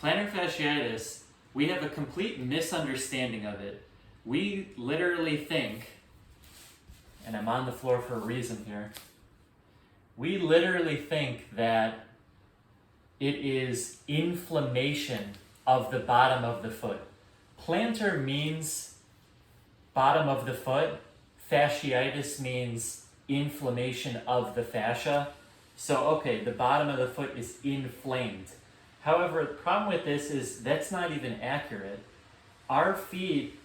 Plantar fasciitis, we have a complete misunderstanding of it. We literally think, and I'm on the floor for a reason here, we literally think that it is inflammation of the bottom of the foot. Plantar means bottom of the foot. Fasciitis means inflammation of the fascia. So, okay, the bottom of the foot is inflamed. However, the problem with this is that's not even accurate. Our feet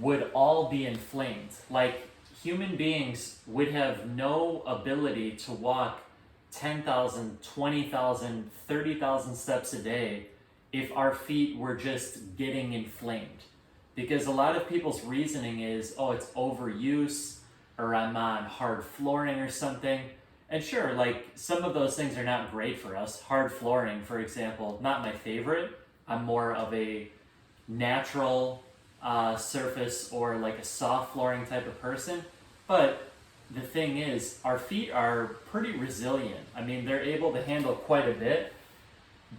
would all be inflamed. Like, human beings would have no ability to walk 10,000, 20,000, 30,000 steps a day if our feet were just getting inflamed. Because a lot of people's reasoning is, oh, it's overuse, or I'm on hard flooring or something. And sure, like, some of those things are not great for us. Hard flooring, for example, not my favorite. I'm more of a natural surface or like a soft flooring type of person. But the thing is, our feet are pretty resilient. I mean, they're able to handle quite a bit.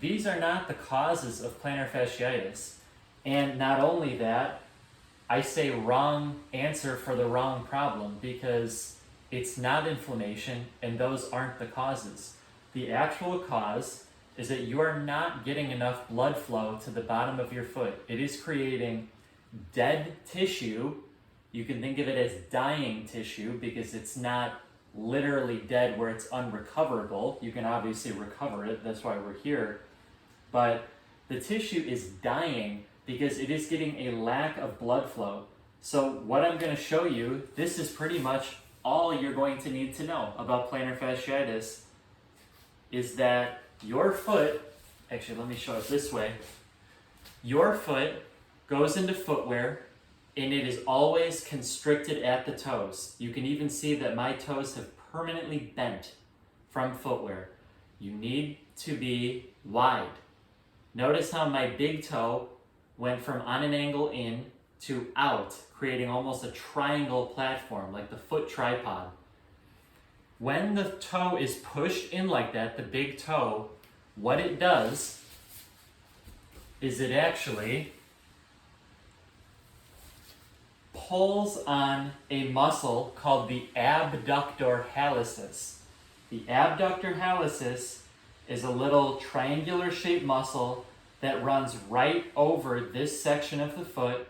These are not the causes of plantar fasciitis. And not only that, I say wrong answer for the wrong problem, because it's not inflammation and those aren't the causes. The actual cause is that you are not getting enough blood flow to the bottom of your foot. It is creating dead tissue. You can think of it as dying tissue because it's not literally dead where it's unrecoverable. You can obviously recover it, that's why we're here. But the tissue is dying because it is getting a lack of blood flow. So what I'm going to show you, this is pretty much all you're going to need to know about plantar fasciitis, is that your foot, actually let me show it this way, your foot goes into footwear and it is always constricted at the toes. You can even see that my toes have permanently bent from footwear. You need to be wide. Notice how my big toe went from on an angle in to out, creating almost a triangle platform, like the foot tripod. When the toe is pushed in like that, the big toe, what it does is it actually pulls on a muscle called the abductor hallucis. The abductor hallucis is a little triangular shaped muscle that runs right over this section of the foot,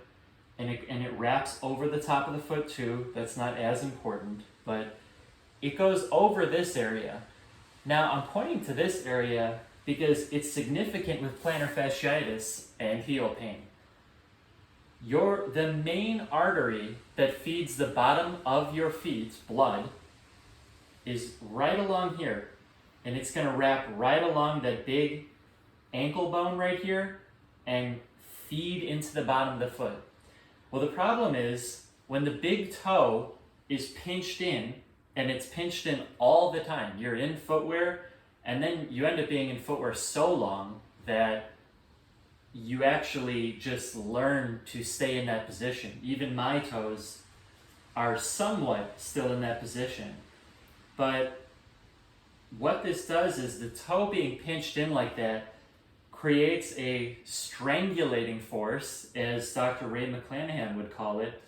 and it wraps over the top of the foot too. That's not as important, but it goes over this area. Now I'm pointing to this area because it's significant with plantar fasciitis and heel pain. The main artery that feeds the bottom of your feet, blood, is right along here. And it's going to wrap right along that big ankle bone right here and feed into the bottom of the foot. Well, the problem is when the big toe is pinched in, and it's pinched in all the time. You're in footwear, and then you end up being in footwear so long that you actually just learn to stay in that position. Even my toes are somewhat still in that position. But what this does is the toe being pinched in like that creates a strangulating force, as Dr. Ray McClanahan would call it,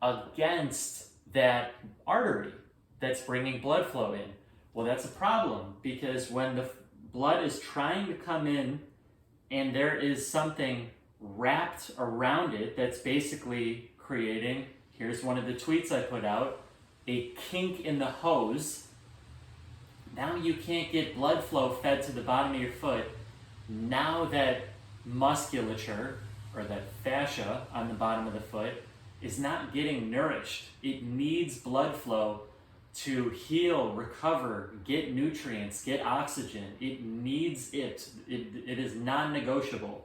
against that artery that's bringing blood flow in. Well, that's a problem, because when the blood is trying to come in and there is something wrapped around it that's basically creating, here's one of the tweets I put out, a kink in the hose. Now you can't get blood flow fed to the bottom of your foot. Now that musculature, or that fascia on the bottom of the foot, is not getting nourished. It needs blood flow to heal, recover, get nutrients, get oxygen. It needs it. It is non-negotiable.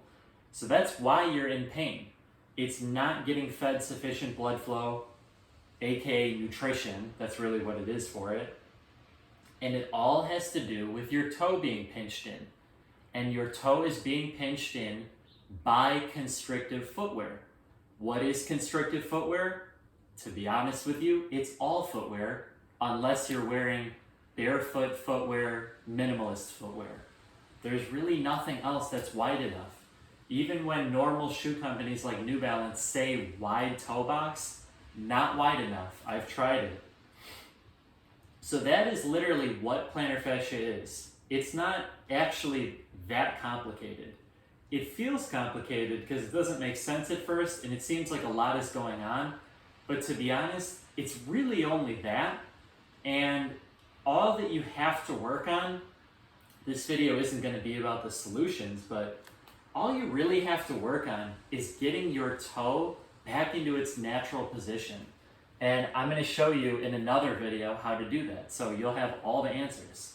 So that's why you're in pain. It's not getting fed sufficient blood flow, aka nutrition. That's really what it is for it. And it all has to do with your toe being pinched in. And your toe is being pinched in by constrictive footwear. What is constrictive footwear? To be honest with you, it's all footwear, unless you're wearing barefoot footwear, minimalist footwear. There's really nothing else that's wide enough. Even when normal shoe companies like New Balance say wide toe box, not wide enough. I've tried it. So that is literally what plantar fascia is. It's not actually that complicated. It feels complicated because it doesn't make sense at first and it seems like a lot is going on. But to be honest, it's really only that. And all that you have to work on, this video isn't going to be about the solutions, but all you really have to work on is getting your toe back into its natural position. And I'm going to show you in another video how to do that. So you'll have all the answers.